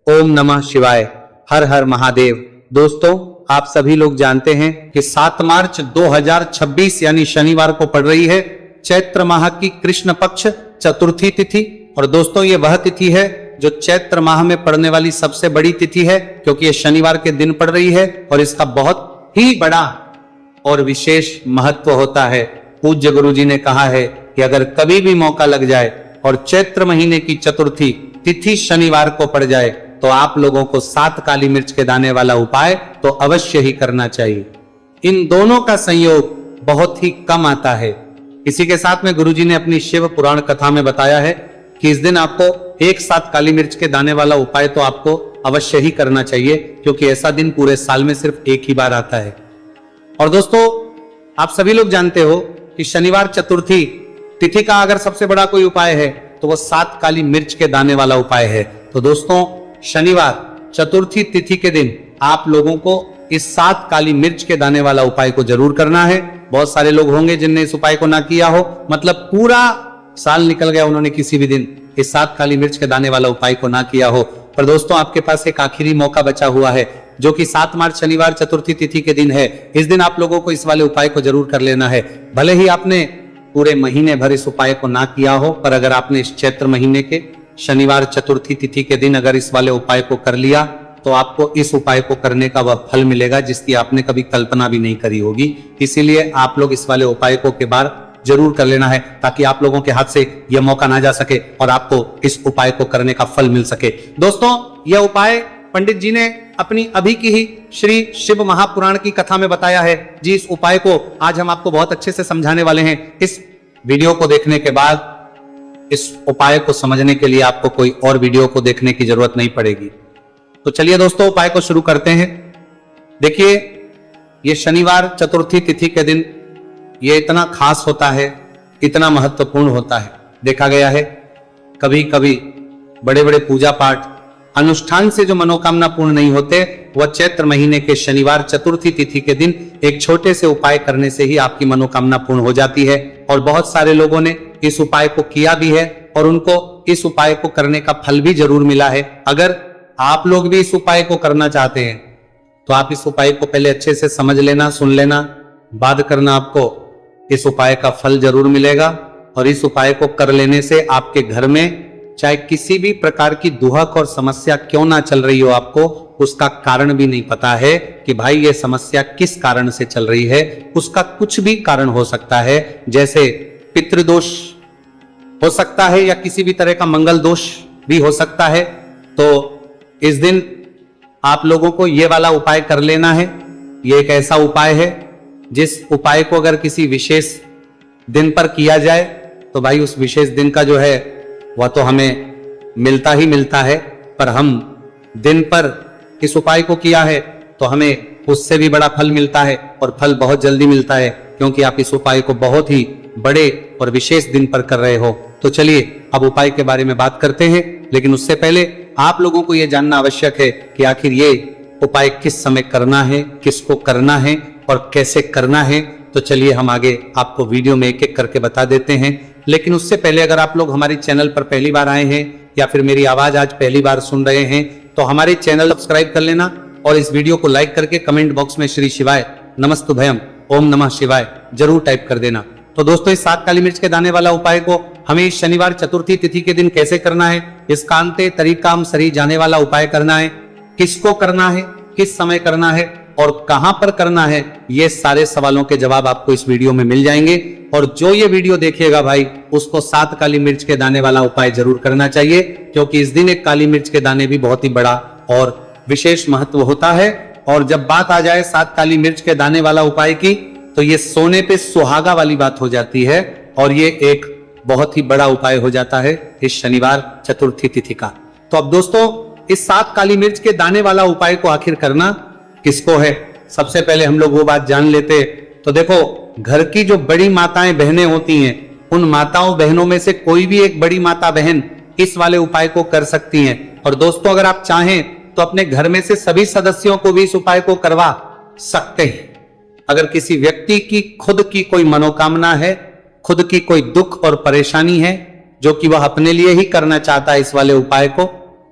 ओम नमः शिवाय। हर हर महादेव। दोस्तों, आप सभी लोग जानते हैं कि 7 मार्च 2026 यानी शनिवार को पड़ रही है चैत्र माह की कृष्ण पक्ष चतुर्थी तिथि। और दोस्तों, ये वह तिथि है जो चैत्र माह में पड़ने वाली सबसे बड़ी तिथि है, क्योंकि ये शनिवार के दिन पड़ रही है और इसका बहुत ही बड़ा और विशेष महत्व होता है। पूज्य गुरु जी ने कहा है कि अगर कभी भी मौका लग जाए और चैत्र महीने की चतुर्थी तिथि शनिवार को पड़ जाए तो आप लोगों को 7 काली मिर्च के दाने वाला उपाय तो अवश्य ही करना चाहिए। इन दोनों का संयोग बहुत ही कम आता है। इसी के साथ में गुरुजी ने अपनी शिव पुराण कथा में बताया है कि इस दिन आपको एक साथ काली मिर्च के दाने वाला उपाय तो आपको अवश्य ही करना चाहिए, क्योंकि ऐसा दिन पूरे साल में सिर्फ एक ही बार आता है। और दोस्तों, आप सभी लोग जानते हो कि शनिवार चतुर्थी तिथि का अगर सबसे बड़ा कोई उपाय है तो वो 7 काली मिर्च के दाने वाला उपाय है। तो दोस्तों, शनिवार चतुर्थी तिथि के दिन आप लोगों को इस 7 काली मिर्च के दाने वाला उपाय को जरूर करना है। बहुत सारे लोग होंगे जिनने इस उपाय को ना किया हो, मतलब पूरा साल निकल गया, उन्होंने किसी भी दिन इस 7 काली मिर्च के दाने वाला उपाय को ना किया हो। पर दोस्तों, आपके पास एक आखिरी मौका बचा हुआ है, जो कि 7 मार्च शनिवार चतुर्थी तिथि के दिन है। इस दिन आप लोगों को इस वाले उपाय को जरूर कर लेना है। भले ही आपने पूरे महीने भर इस उपाय को ना किया हो, पर अगर आपने इस चैत्र महीने के शनिवार चतुर्थी तिथि के दिन अगर इस वाले उपाय को कर लिया तो आपको इस उपाय को करने का वह फल मिलेगा जिसकी आपने कभी कल्पना भी नहीं करी होगी। इसीलिए आप लोग इस वाले उपाय को के बार जरूर कर लेना है, ताकि आप लोगों के हाथ से यह मौका ना जा सके और आपको इस उपाय को करने का फल मिल सके। दोस्तों, यह उपाय पंडित जी ने अपनी अभी की ही श्री शिव महापुराण की कथा में बताया है। जी, इस उपाय को आज हम आपको बहुत अच्छे से समझाने वाले हैं। इस वीडियो को देखने के बाद इस उपाय को समझने के लिए आपको कोई और वीडियो को देखने की जरूरत नहीं पड़ेगी। तो चलिए दोस्तों, उपाय को शुरू करते हैं। देखिए, ये शनिवार चतुर्थी तिथि के दिन ये इतना खास होता है, इतना महत्वपूर्ण होता है। देखा गया है कभी कभी बड़े बड़े पूजा पाठ अनुष्ठान से जो मनोकामना पूर्ण नहीं होते, वह चैत्र महीने के शनिवार चतुर्थी तिथि के दिन एक छोटे से उपाय करने से ही आपकी मनोकामना पूर्ण हो जाती है। और बहुत सारे लोगों ने इस उपाय को किया भी है और उनको इस उपाय को करने का फल भी जरूर मिला है। अगर आप लोग भी इस उपाय को करना चाहते हैं तो आप इस उपाय को पहले अच्छे से समझ लेना, सुन लेना, बाद करना, आपको इस उपाय का फल जरूर मिलेगा। और इस उपाय को कर लेने से आपके घर में चाहे किसी भी प्रकार की दुहक और समस्या क्यों ना चल रही हो, आपको उसका कारण भी नहीं पता है कि भाई ये समस्या किस कारण से चल रही है। उसका कुछ भी कारण हो सकता है, जैसे पितृदोष हो सकता है या किसी भी तरह का मंगल दोष भी हो सकता है। तो इस दिन आप लोगों को ये वाला उपाय कर लेना है। ये एक ऐसा उपाय है जिस उपाय को अगर किसी विशेष दिन पर किया जाए तो भाई उस विशेष दिन का जो है वह तो हमें मिलता ही मिलता है, पर हम दिन पर इस उपाय को किया है तो हमें उससे भी बड़ा फल मिलता है, और फल बहुत जल्दी मिलता है, क्योंकि आप इस उपाय को बहुत ही बड़े और विशेष दिन पर कर रहे हो। तो चलिए अब उपाय के बारे में बात करते हैं, लेकिन उससे पहले आप लोगों को यह जानना आवश्यक है कि आखिर ये उपाय किस समय करना है, किसको करना है और कैसे करना है। तो चलिए हम आगे आपको वीडियो में एक एक करके बता देते हैं। लेकिन उससे पहले अगर आप लोग हमारे चैनल पर पहली बार आए हैं या फिर मेरी आवाज आज पहली बार सुन रहे हैं तो हमारे चैनल सब्सक्राइब कर लेना और इस वीडियो को लाइक करके कमेंट बॉक्स में श्री शिवाय नमस्तुभयम ओम नमः शिवाय जरूर टाइप कर देना। तो दोस्तों, इस 7 काली मिर्च के दाने वाला उपाय को हमें इस शनिवार चतुर्थी तिथि के दिन कैसे करना है, इसका अंते तरीका हम सरी जाने वाला उपाय करना है, किसको करना है, किस समय करना है और कहां पर करना है, ये सारे सवालों के जवाब आपको इस वीडियो में मिल जाएंगे। और जो ये वीडियो देखेगा भाई, उसको 7 काली मिर्च के दाने वाला उपाय जरूर करना चाहिए, क्योंकि इस दिन एक काली मिर्च के दाने भी बहुत ही बड़ा और विशेष महत्व होता है। और जब बात आ जाए 7 काली मिर्च के दाने वाला उपाय की, तो ये सोने पे सुहागा वाली बात हो जाती है और ये एक बहुत ही बड़ा उपाय हो जाता है इस शनिवार चतुर्थी तिथि का। तो अब दोस्तों, इस 7 काली मिर्च के दाने वाला उपाय को आखिर करना किसको है, सबसे पहले हम लोग वो बात जान लेते। तो देखो, घर की जो बड़ी माताएं बहनें होती हैं, उन माताओं बहनों में से कोई भी एक बड़ी माता बहन इस वाले उपाय को कर सकती हैं। और दोस्तों, अगर आप चाहें तो अपने घर में से सभी सदस्यों को भी इस उपाय को करवा सकते हैं। अगर किसी व्यक्ति की खुद की कोई मनोकामना है, खुद की कोई दुख और परेशानी है जो कि वह अपने लिए ही करना चाहता है इस वाले उपाय को,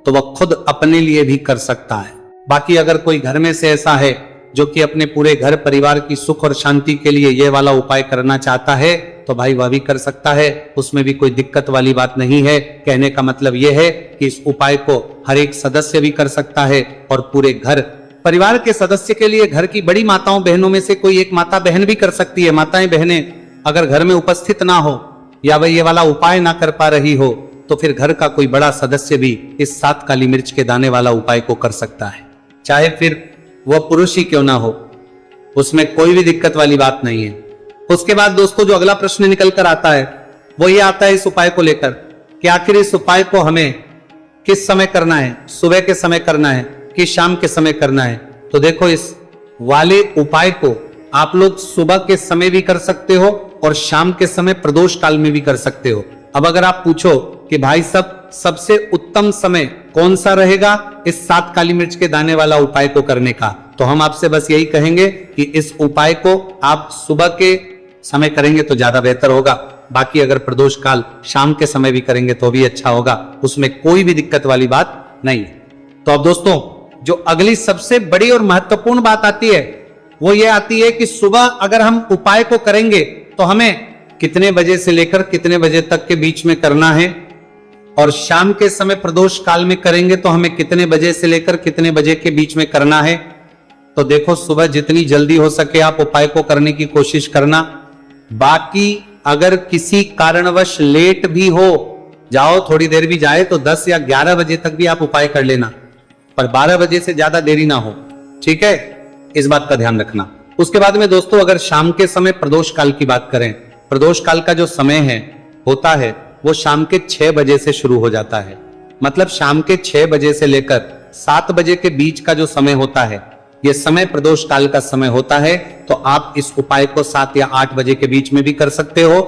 तो वह खुद अपने लिए भी कर सकता है। बाकी अगर कोई घर में से ऐसा है जो कि अपने पूरे घर परिवार की सुख और शांति के लिए यह वाला उपाय करना चाहता है, तो भाई वह भी कर सकता है, उसमें भी कोई दिक्कत वाली बात नहीं है। कहने का मतलब यह है कि इस उपाय को हर एक सदस्य भी कर सकता है और पूरे घर परिवार के सदस्य के लिए घर की बड़ी माताओं बहनों में से कोई एक माता बहन भी कर सकती है। माताएं बहनें अगर घर में उपस्थित ना हो या वह ये वाला उपाय ना कर पा रही हो, तो फिर घर का कोई बड़ा सदस्य भी इस 7 काली मिर्च के दाने वाला उपाय को कर सकता है, चाहे फिर वह पुरुष ही क्यों ना हो, उसमें कोई भी दिक्कत वाली बात नहीं है। उसके बाद दोस्तों जो अगला प्रश्न निकल कर आता है वो ये आता है इस उपाय को लेकर कि आखिर इस उपाय को हमें किस समय करना है, सुबह के समय करना है कि शाम के समय करना है। तो देखो, इस वाले उपाय को आप लोग सुबह के समय भी कर सकते हो और शाम के समय प्रदोष काल में भी कर सकते हो। अब अगर आप पूछो कि भाई सबसे उत्तम समय कौन सा रहेगा इस 7 काली मिर्च के दाने वाला उपाय को करने का, तो हम आपसे बस यही कहेंगे कि इस उपाय को आप सुबह के समय करेंगे तो ज्यादा बेहतर होगा। बाकी अगर प्रदोष काल शाम के समय भी करेंगे तो भी अच्छा होगा, उसमें कोई भी दिक्कत वाली बात नहीं है। तो अब दोस्तों जो अगली सबसे बड़ी और महत्वपूर्ण बात आती है वो ये आती है कि सुबह अगर हम उपाय को करेंगे तो हमें कितने बजे से लेकर कितने बजे तक के बीच में करना है, और शाम के समय प्रदोष काल में करेंगे तो हमें कितने बजे से लेकर कितने बजे के बीच में करना है। तो देखो, सुबह जितनी जल्दी हो सके आप उपाय को करने की कोशिश करना। बाकी अगर किसी कारणवश लेट भी हो जाओ, थोड़ी देर भी जाए, तो 10 या 11 बजे तक भी आप उपाय कर लेना, पर 12 बजे से ज्यादा देरी ना हो, ठीक है, इस बात का ध्यान रखना। उसके बाद में दोस्तों अगर शाम के समय प्रदोष काल की बात करें, प्रदोष काल का जो समय होता है वो शाम के 6 बजे से शुरू हो जाता है। मतलब शाम के 6 बजे से लेकर 7 बजे के बीच का जो समय होता है, यह समय प्रदोष काल का समय होता है। तो आप इस उपाय को 7 या 8 बजे के बीच में भी कर सकते हो।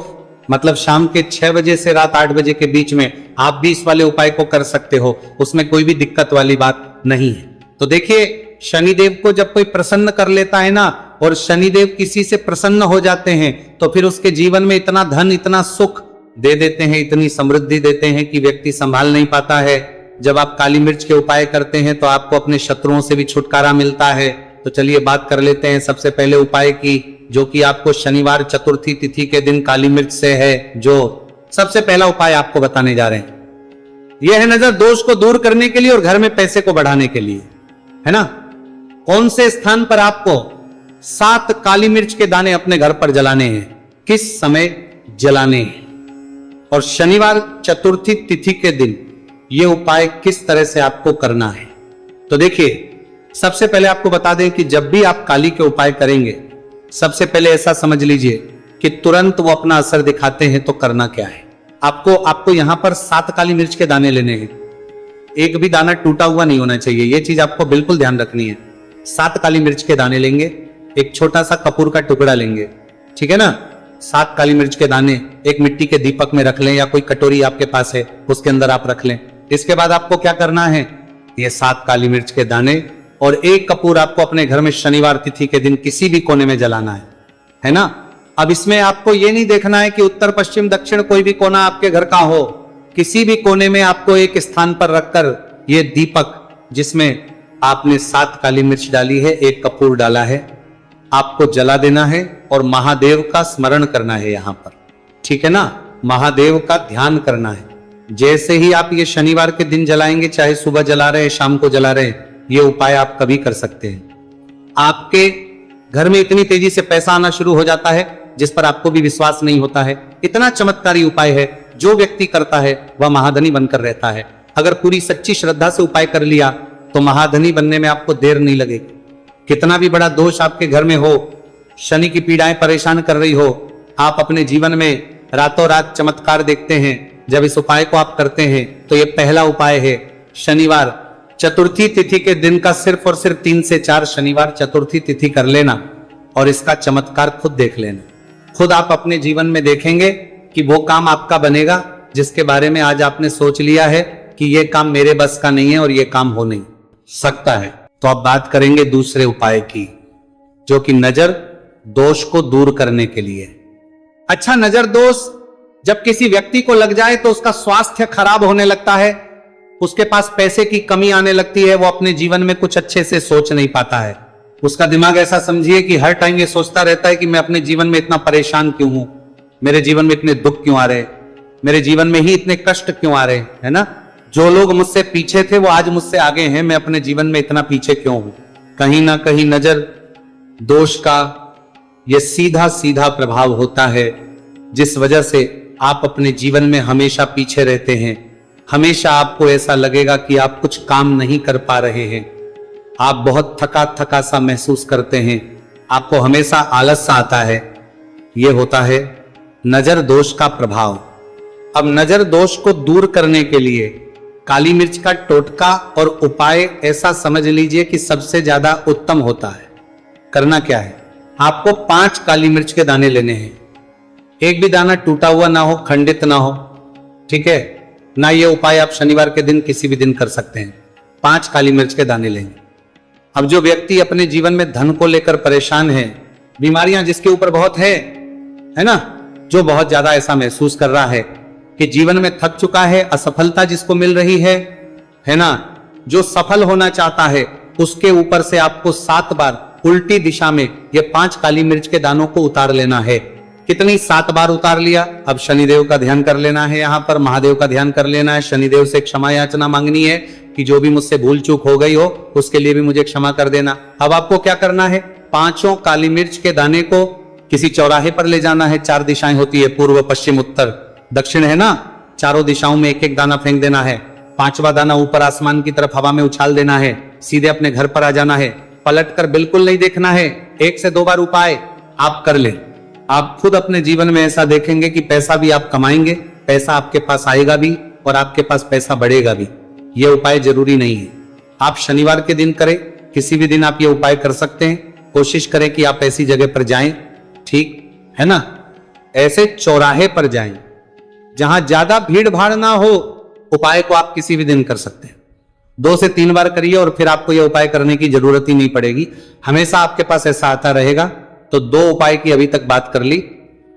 मतलब शाम के 6 बजे से रात 8 बजे के बीच में आप भी इस वाले उपाय को कर सकते हो, उसमें कोई भी दिक्कत वाली बात नहीं है। तो देखिए, शनिदेव को जब कोई प्रसन्न कर लेता है ना, और शनिदेव किसी से प्रसन्न हो जाते हैं, तो फिर उसके जीवन में इतना धन, इतना सुख दे देते हैं, इतनी समृद्धि देते हैं कि व्यक्ति संभाल नहीं पाता है। जब आप काली मिर्च के उपाय करते हैं तो आपको अपने शत्रुओं से भी छुटकारा मिलता है। तो चलिए बात कर लेते हैं सबसे पहले उपाय की, जो कि आपको शनिवार चतुर्थी तिथि के दिन काली मिर्च से है। जो सबसे पहला उपाय आपको बताने जा रहे हैं यह है नजर दोष को दूर करने के लिए और घर में पैसे को बढ़ाने के लिए, है ना। कौन से स्थान पर आपको 7 काली मिर्च के दाने अपने घर पर जलाने हैं, किस समय जलाने हैं, और शनिवार चतुर्थी तिथि के दिन यह उपाय किस तरह से आपको करना है। तो देखिए, सबसे पहले आपको बता दें कि जब भी आप काली के उपाय करेंगे, सबसे पहले ऐसा समझ लीजिए कि तुरंत वो अपना असर दिखाते हैं। तो करना क्या है, आपको यहां पर 7 काली मिर्च के दाने लेने हैं। एक भी दाना टूटा हुआ नहीं होना चाहिए, यह चीज आपको बिल्कुल ध्यान रखनी है। 7 काली मिर्च के दाने लेंगे, एक छोटा सा कपूर का टुकड़ा लेंगे, ठीक है ना। 7 काली मिर्च के दाने एक मिट्टी के दीपक में रख लें, या कोई कटोरी आपके पास है उसके अंदर आप रख लें। इसके बाद आपको क्या करना है, ये 7 काली मिर्च के दाने और एक कपूर आपको अपने घर में शनिवार तिथि के दिन किसी भी कोने में जलाना है ना। अब इसमें आपको ये नहीं देखना है कि उत्तर पश्चिम दक्षिण कोई भी कोना आपके घर का हो, किसी भी कोने में आपको एक स्थान पर रखकर ये दीपक जिसमें आपने 7 काली मिर्च डाली है, एक कपूर डाला है, आपको जला देना है और महादेव का स्मरण करना है यहां पर, ठीक है ना। महादेव का ध्यान करना है। जैसे ही आप ये शनिवार के दिन जलाएंगे, चाहे सुबह जला रहे हैं शाम को जला रहे हैं, ये उपाय आप कभी कर सकते हैं। आपके घर में इतनी तेजी से पैसा आना शुरू हो जाता है जिस पर आपको भी विश्वास नहीं होता है। इतना चमत्कारी उपाय है, जो व्यक्ति करता है वह महाधनी बनकर रहता है। अगर पूरी सच्ची श्रद्धा से उपाय कर लिया तो महाधनी बनने में आपको देर नहीं लगेगी। कितना भी बड़ा दोष आपके घर में हो, शनि की पीड़ाएं परेशान कर रही हो, आप अपने जीवन में रातों रात चमत्कार देखते हैं जब इस उपाय को आप करते हैं। तो ये पहला उपाय है, शनिवार चतुर्थी तिथि के दिन का सिर्फ और सिर्फ 3 से 4 शनिवार चतुर्थी तिथि कर लेना और इसका चमत्कार खुद देख लेना। खुद आप अपने जीवन में देखेंगे कि वो काम आपका बनेगा जिसके बारे में आज आपने सोच लिया है कि ये काम मेरे बस का नहीं है और ये काम हो नहीं सकता है। तो अब बात करेंगे दूसरे उपाय की, जो कि नजर दोष को दूर करने के लिए। अच्छा, नजर दोष जब किसी व्यक्ति को लग जाए तो उसका स्वास्थ्य खराब होने लगता है, उसके पास पैसे की कमी आने लगती है, वो अपने जीवन में कुछ अच्छे से सोच नहीं पाता है। उसका दिमाग ऐसा समझिए कि हर टाइम ये सोचता रहता है कि मैं अपने जीवन में इतना परेशान क्यों हूं, मेरे जीवन में इतने दुख क्यों आ रहे, मेरे जीवन में ही इतने कष्ट क्यों आ रहे, है ना। जो लोग मुझसे पीछे थे वो आज मुझसे आगे हैं, मैं अपने जीवन में इतना पीछे क्यों हूं। कहीं ना कहीं नजर दोष का यह सीधा सीधा प्रभाव होता है, जिस वजह से आप अपने जीवन में हमेशा पीछे रहते हैं। हमेशा आपको ऐसा लगेगा कि आप कुछ काम नहीं कर पा रहे हैं, आप बहुत थका थका सा महसूस करते हैं, आपको हमेशा आलस सा आता है। यह होता है नजर दोष का प्रभाव। अब नजर दोष को दूर करने के लिए काली मिर्च का टोटका और उपाय ऐसा समझ लीजिए कि सबसे ज्यादा उत्तम होता है। करना क्या है, आपको 5 काली मिर्च के दाने लेने हैं। एक भी दाना टूटा हुआ ना हो, खंडित ना हो, ठीक है ना। ये उपाय आप शनिवार के दिन किसी भी दिन कर सकते हैं। 5 काली मिर्च के दाने लेंगे। अब जो व्यक्ति अपने जीवन में धन को लेकर परेशान है, बीमारियां जिसके ऊपर बहुत है ना, जो बहुत ज्यादा ऐसा महसूस कर रहा है कि जीवन में थक चुका है, असफलता जिसको मिल रही है ना, जो सफल होना चाहता है, उसके ऊपर से आपको 7 बार उल्टी दिशा में ये 5 काली मिर्च के दानों को उतार लेना है। कितनी 7 बार उतार लिया। अब शनिदेव का ध्यान कर लेना है, यहां पर महादेव का ध्यान कर लेना है, शनिदेव से क्षमा याचना मांगनी है कि जो भी मुझसे भूल चूक हो गई हो उसके लिए भी मुझे क्षमा कर देना। अब आपको क्या करना है, 5 काली मिर्च के दाने को किसी चौराहे पर ले जाना है। 4 दिशाएं होती है, पूर्व पश्चिम उत्तर दक्षिण, है ना। चारों दिशाओं में एक एक दाना फेंक देना है। 5वां दाना ऊपर आसमान की तरफ हवा में उछाल देना है। सीधे अपने घर पर आ जाना है, पलटकर बिल्कुल नहीं देखना है। 1 से 2 बार उपाय आप कर ले। आप खुद अपने जीवन में ऐसा देखेंगे कि पैसा भी आप कमाएंगे, पैसा आपके पास आएगा भी और आपके पास पैसा बढ़ेगा भी। यह उपाय जरूरी नहीं है आप शनिवार के दिन करें, किसी भी दिन आप ये उपाय कर सकते हैं। कोशिश करें कि आप ऐसी जगह पर जाएं, ठीक है ना, ऐसे चौराहे पर जाएं जहां ज्यादा भीड़ भाड़ ना हो। उपाय को आप किसी भी दिन कर सकते हैं। 2 से 3 बार करिए और फिर आपको यह उपाय करने की जरूरत ही नहीं पड़ेगी, हमेशा आपके पास ऐसा आता रहेगा। तो 2 उपाय की अभी तक बात कर ली।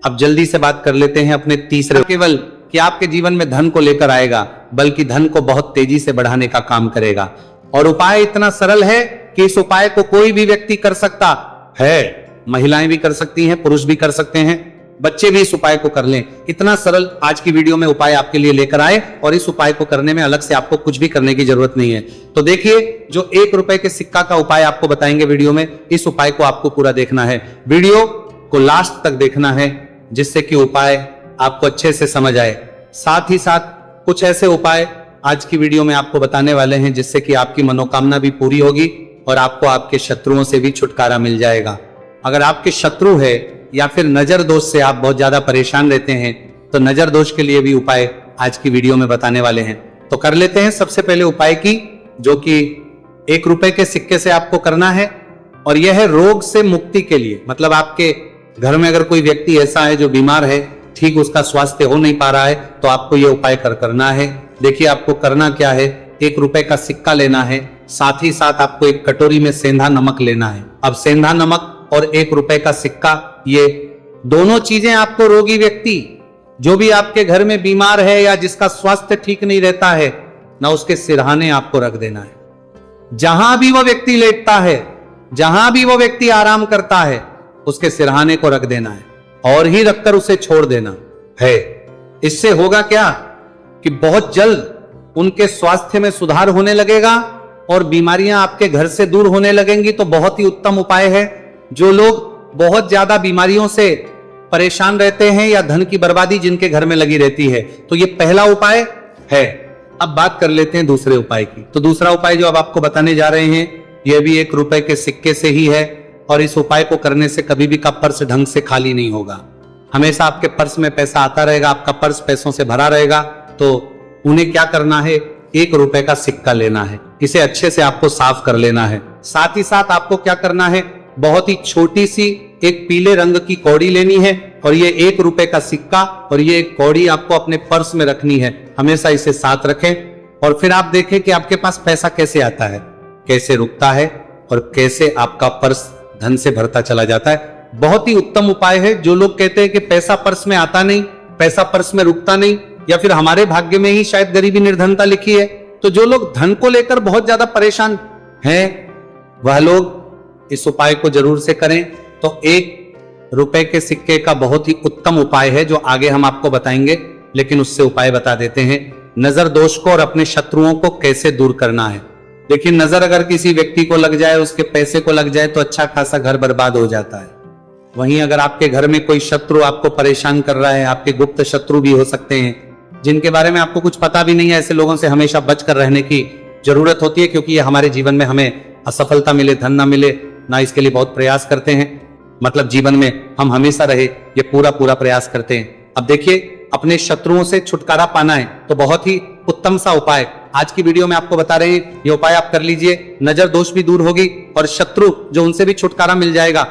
अब जल्दी से बात कर लेते हैं अपने तीसरे। केवल कि आपके जीवन में धन को लेकर आएगा, बल्कि धन को बहुत तेजी से बढ़ाने का काम करेगा। और उपाय इतना सरल है कि इस उपाय को कोई भी व्यक्ति कर सकता है। महिलाएं भी कर सकती हैं, पुरुष भी कर सकते हैं, बच्चे भी इस उपाय को कर लें। इतना सरल आज की वीडियो में उपाय आपके लिए लेकर आए और इस उपाय को करने में अलग से आपको कुछ भी करने की जरूरत नहीं है। तो देखिए, जो 1 रुपए के सिक्का का उपाय आपको बताएंगे वीडियो में, इस उपाय को आपको पूरा देखना है, वीडियो को लास्ट तक देखना है, जिससे कि उपाय आपको अच्छे से समझ आए। साथ ही साथ कुछ ऐसे उपाय आज की वीडियो में आपको बताने वाले हैं जिससे कि आपकी मनोकामना भी पूरी होगी और आपको आपके शत्रुओं से भी छुटकारा मिल जाएगा। अगर आपके शत्रु है या फिर नजर दोष से आप बहुत ज्यादा परेशान रहते हैं, तो नजर दोष के लिए भी उपाय आज की वीडियो में बताने वाले हैं। तो कर लेते हैं सबसे पहले उपाय की, जो कि 1 रुपए के सिक्के से आपको करना है। और यह है रोग से मुक्ति के लिए। मतलब आपके घर में अगर कोई व्यक्ति ऐसा है जो बीमार है, ठीक उसका स्वास्थ्य हो नहीं पा रहा है, तो आपको यह उपाय करना है। देखिए आपको करना क्या है, 1 रुपए का सिक्का लेना है, साथ ही साथ आपको एक कटोरी में सेंधा नमक लेना है। अब सेंधा नमक और 1 रुपए का सिक्का, ये दोनों चीजें आपको रोगी व्यक्ति, जो भी आपके घर में बीमार है या जिसका स्वास्थ्य ठीक नहीं रहता है ना, उसके सिरहाने आपको रख देना है। जहां भी वो व्यक्ति लेटता है, जहां भी वो व्यक्ति आराम करता है, उसके सिरहाने को रख देना है और ही रखकर उसे छोड़ देना है। इससे होगा क्या कि बहुत जल्द उनके स्वास्थ्य में सुधार होने लगेगा और बीमारियां आपके घर से दूर होने लगेंगी। तो बहुत ही उत्तम उपाय है। जो लोग बहुत ज्यादा बीमारियों से परेशान रहते हैं या धन की बर्बादी जिनके घर में लगी रहती है, तो ये पहला उपाय है। अब बात कर लेते हैं दूसरे उपाय की। तो दूसरा उपाय जो अब आपको बताने जा रहे हैं, यह भी 1 रुपए के सिक्के से ही है। और इस उपाय को करने से कभी भी का पर्स ढंग से खाली नहीं होगा, हमेशा आपके पर्स में पैसा आता रहेगा, आपका पर्स पैसों से भरा रहेगा। तो उन्हें क्या करना है, 1 रुपए का सिक्का लेना है, इसे अच्छे से आपको साफ कर लेना है। साथ ही साथ आपको क्या करना है, बहुत ही छोटी सी एक पीले रंग की कौड़ी लेनी है और ये 1 रुपए का सिक्का और ये एक कौड़ी आपको अपने पर्स में रखनी है। हमेशा इसे साथ रखें और फिर आप देखें कि आपके पास पैसा कैसे आता है, कैसे रुकता है और कैसे आपका पर्स धन से भरता चला जाता है। बहुत ही उत्तम उपाय है। जो लोग कहते हैं कि पैसा पर्स में आता नहीं, पैसा पर्स में रुकता नहीं, या फिर हमारे भाग्य में ही शायद गरीबी निर्धनता लिखी है, तो जो लोग धन को लेकर बहुत ज्यादा परेशान हैं, वह लोग इस उपाय को जरूर से करें। तो 1 रुपए के सिक्के का बहुत ही उत्तम उपाय है जो आगे हम आपको बताएंगे, लेकिन उससे उपाय बता देते हैं। नजर दोष को और अपने शत्रुओं को कैसे दूर करना है। देखिए, नजर अगर किसी व्यक्ति को लग जाए, उसके पैसे को लग जाए, तो अच्छा खासा घर बर्बाद हो जाता है। वहीं अगर आपके घर में कोई शत्रु आपको परेशान कर रहा है, आपके गुप्त शत्रु भी हो सकते हैं जिनके बारे में आपको कुछ पता भी नहीं है, ऐसे लोगों से हमेशा बचकर रहने की जरूरत होती है, क्योंकि ये हमारे जीवन में हमें असफलता मिले, धन ना मिले ना, इसके लिए बहुत प्रयास करते हैं। मतलब जीवन में हम हमेशा रहे, ये पूरा प्रयास करते हैं। अब देखिए, अपने शत्रुओं से छुटकारा पाना है तो बहुत ही उत्तम सा उपाय आज की वीडियो में आपको बता रहे हैं। ये उपाय आप कर लीजिए, नजर दोष भी दूर होगी और शत्रु जो उनसे भी छुटकारा मिल जाएगा।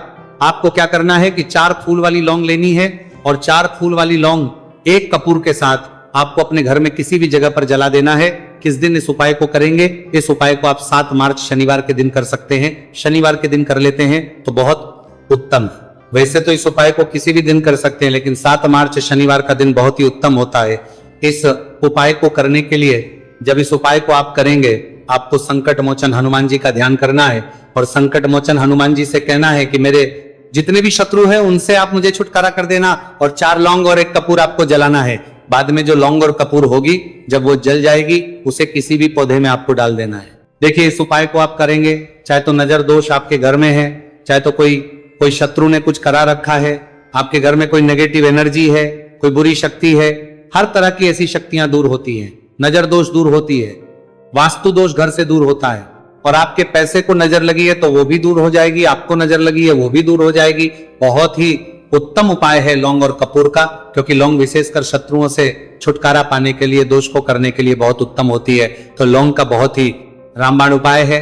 आपको क्या करना है कि 4 फूल वाली लौंग लेनी है और 4 फूल वाली लौंग 1 कपूर के साथ आपको अपने घर में किसी भी जगह पर जला देना है। किस दिन इस उपाय को करेंगे? इस उपाय को आप 7 मार्च शनिवार के दिन कर सकते हैं। शनिवार के दिन कर लेते हैं तो बहुत उत्तम। वैसे तो इस उपाय को किसी भी दिन कर सकते हैं, लेकिन 7 मार्च शनिवार का दिन बहुत ही उत्तम होता है। इस उपाय को करने के लिए जब इस उपाय को आप करेंगे, आपको संकट मोचन हनुमान जी का ध्यान करना है और संकट मोचन हनुमान जी से कहना है कि मेरे जितने भी शत्रु हैं उनसे आप मुझे छुटकारा कर देना, और 4 लौंग और 1 कपूर आपको जलाना है। बाद में जो लौंग और कपूर होगी, जब वो जल जाएगी, उसे किसी भी पौधे में आपको डाल देना है। देखिए, इस उपाय को आप करेंगे, चाहे तो नजर दोष आपके घर में है, चाहे तो कोई शत्रु ने कुछ करा रखा है, आपके घर में कोई नेगेटिव एनर्जी है, कोई बुरी शक्ति है, हर तरह की ऐसी शक्तियां दूर होती हैं। नजर दोष दूर होती है, वास्तु दोष घर से दूर होता है, और आपके पैसे को नजर लगी है तो वो भी दूर हो जाएगी, आपको नजर लगी है वो भी दूर हो जाएगी। बहुत ही उत्तम उपाय है लौंग और कपूर का, क्योंकि लौंग विशेषकर शत्रुओं से छुटकारा पाने के लिए, दोष को करने के लिए बहुत उत्तम होती है। तो लौंग का बहुत ही रामबाण उपाय है।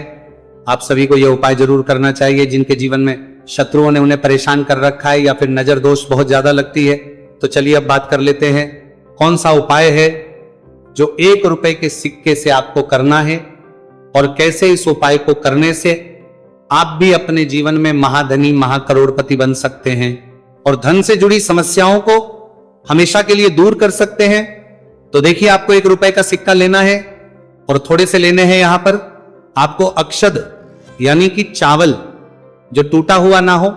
आप सभी को यह उपाय जरूर करना चाहिए जिनके जीवन में शत्रुओं ने उन्हें परेशान कर रखा है या फिर नजर दोष बहुत ज्यादा लगती है। तो चलिए अब बात कर लेते हैं कौन सा उपाय है जो 1 रुपए के सिक्के से आपको करना है, और कैसे इस उपाय को करने से आप भी अपने जीवन में महाधनी, महाकरोड़पति बन सकते हैं और धन से जुड़ी समस्याओं को हमेशा के लिए दूर कर सकते हैं। तो देखिए, आपको 1 रुपए का सिक्का लेना है और थोड़े से लेने हैं। यहां पर आपको अक्षद यानी कि चावल जो टूटा हुआ ना हो।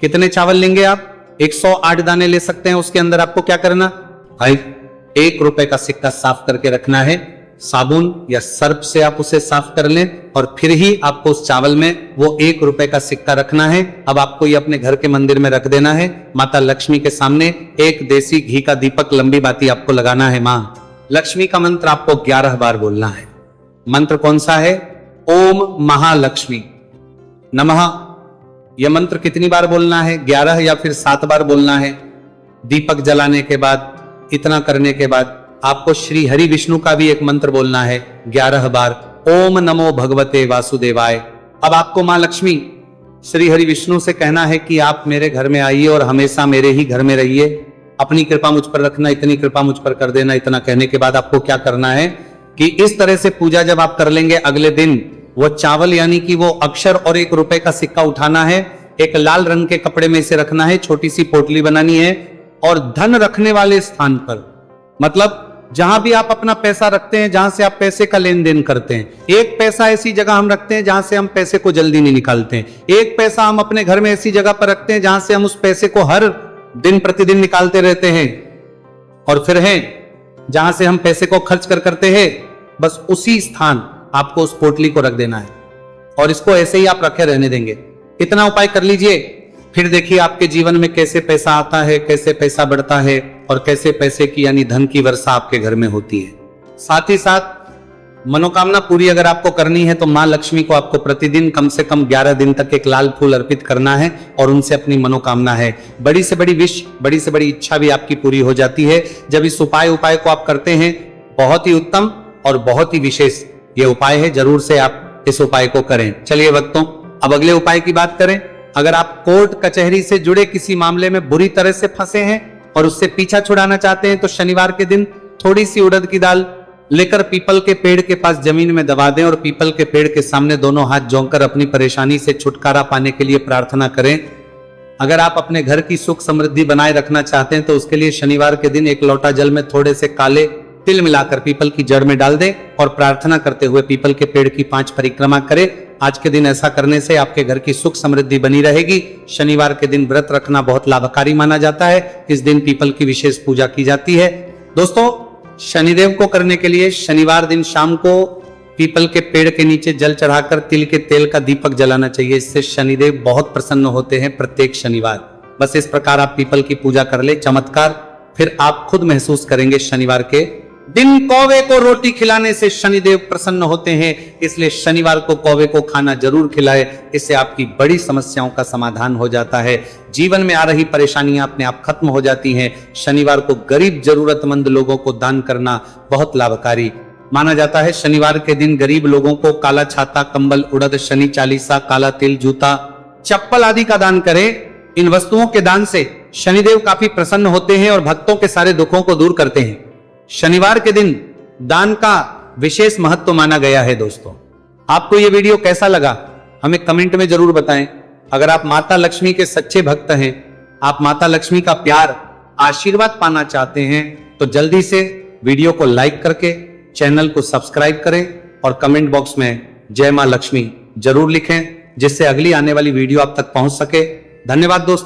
कितने चावल लेंगे आप? 108 दाने ले सकते हैं। उसके अंदर आपको क्या करना भाई, 1 रुपए का सिक्का साफ करके रखना है। साबुन या सर्फ से आप उसे साफ कर लें और फिर ही आपको उस चावल में वो 1 रुपए का सिक्का रखना है। अब आपको ये अपने घर के मंदिर में रख देना है। माता लक्ष्मी के सामने 1 देसी घी का दीपक, लंबी बाती आपको लगाना है। मां लक्ष्मी का मंत्र आपको 11 बार बोलना है। मंत्र कौन सा है? ओम महालक्ष्मी नमः। यह मंत्र कितनी बार बोलना है? 11 या फिर 7 बार बोलना है। दीपक जलाने के बाद, इतना करने के बाद आपको श्री हरि विष्णु का भी एक मंत्र बोलना है 11 बार। ओम नमो भगवते वासुदेवाय। अब आपको मां लक्ष्मी श्री हरि विष्णु से कहना है कि आप मेरे घर में आइए और हमेशा मेरे ही घर में रहिए। अपनी कृपा मुझ पर रखना, इतनी कृपा मुझ पर कर देना। इतना कहने के बाद आपको क्या करना है कि इस तरह से पूजा जब आप कर लेंगे, अगले दिन वो चावल यानी कि वो अक्षर और 1 रुपए का सिक्का उठाना है। एक लाल रंग के कपड़े में इसे रखना है, छोटी सी पोटली बनानी है और धन रखने वाले स्थान पर, मतलब जहां भी आप अपना पैसा रखते हैं, जहां से आप पैसे का लेन देन करते हैं, 1 पैसा ऐसी जगह हम रखते हैं जहां से हम पैसे को जल्दी नहीं निकालते हैं। 1 पैसा हम अपने घर में ऐसी जगह पर रखते हैं जहां से हम उस पैसे को हर दिन प्रतिदिन निकालते रहते हैं। और फिर है जहां से हम पैसे को खर्च करते हैं, बस उसी स्थान आपको उस पोटली को रख देना है और इसको ऐसे ही आप रखे रहने देंगे। इतना उपाय कर लीजिए, फिर देखिए आपके जीवन में कैसे पैसा आता है, कैसे पैसा बढ़ता है और कैसे पैसे की यानी धन की वर्षा आपके घर में होती है। साथ ही साथ मनोकामना पूरी अगर आपको करनी है तो मां लक्ष्मी को आपको प्रतिदिन कम से कम 11 दिन तक एक लाल फूल अर्पित करना है और उनसे अपनी मनोकामना है, बड़ी से बड़ी विश, बड़ी से बड़ी इच्छा भी आपकी पूरी हो जाती है जब इस उपाय को आप करते हैं। बहुत ही उत्तम और बहुत ही विशेष ये उपाय है, जरूर से आप इस उपाय को करें। चलिए भक्तों, अब अगले उपाय की बात करें। अगर आप कोर्ट कचहरी से जुड़े किसी मामले में बुरी तरह से फंसे हैं और उससे पीछा छुड़ाना चाहते हैं तो शनिवार के दिन थोड़ी सी उड़द की दाल लेकर पीपल के पेड़ के पास जमीन में दबा दें और पीपल के पेड़ के सामने दोनों हाथ जोड़कर अपनी परेशानी से छुटकारा पाने के लिए प्रार्थना करें। अगर आप अपने घर की सुख समृद्धि बनाए रखना चाहते हैं तो उसके लिए शनिवार के दिन 1 लोटा जल में थोड़े से काले तिल मिलाकर पीपल की जड़ में डाल दें और प्रार्थना करते हुए पीपल के पेड़ की 5 परिक्रमा करें। आज के दिन ऐसा करने से आपके घर की सुख समृद्धि बनी रहेगी। शनिवार के दिन व्रत रखना बहुत लाभकारी माना जाता है। इस दिन पीपल की विशेष पूजा की जाती है। दोस्तों, शनिदेव को करने के लिए शनिवार दिन शाम को पीपल के पेड़ के नीचे जल चढ़ाकर तिल के तेल का दीपक जलाना चाहिए। इससे शनिदेव बहुत प्रसन्न होते हैं प्रत्येक शनिवार। बस इस प्रकार आप पीपल की पूजा कर ले, चमत्कार फिर आप खुद महसूस करेंगे। शनिवार के दिन कौवे को रोटी खिलाने से शनिदेव प्रसन्न होते हैं, इसलिए शनिवार को कौवे को खाना जरूर खिलाए। इससे आपकी बड़ी समस्याओं का समाधान हो जाता है। जीवन में आ रही परेशानियां अपने आप खत्म हो जाती हैं। शनिवार को गरीब जरूरतमंद लोगों को दान करना बहुत लाभकारी माना जाता है। शनिवार के दिन गरीब लोगों को काला छाता, कंबल, उड़द, शनि चालीसा, काला तिल, जूता, चप्पल आदि का दान करें। इन वस्तुओं के दान से शनिदेव काफी प्रसन्न होते हैं और भक्तों के सारे दुखों को दूर करते हैं। शनिवार के दिन दान का विशेष महत्व माना गया है। दोस्तों, आपको यह वीडियो कैसा लगा हमें कमेंट में जरूर बताएं। अगर आप माता लक्ष्मी के सच्चे भक्त हैं, आप माता लक्ष्मी का प्यार, आशीर्वाद पाना चाहते हैं, तो जल्दी से वीडियो को लाइक करके चैनल को सब्सक्राइब करें और कमेंट बॉक्स में जय मां लक्ष्मी जरूर लिखें, जिससे अगली आने वाली वीडियो आप तक पहुंच सके। धन्यवाद दोस्तों।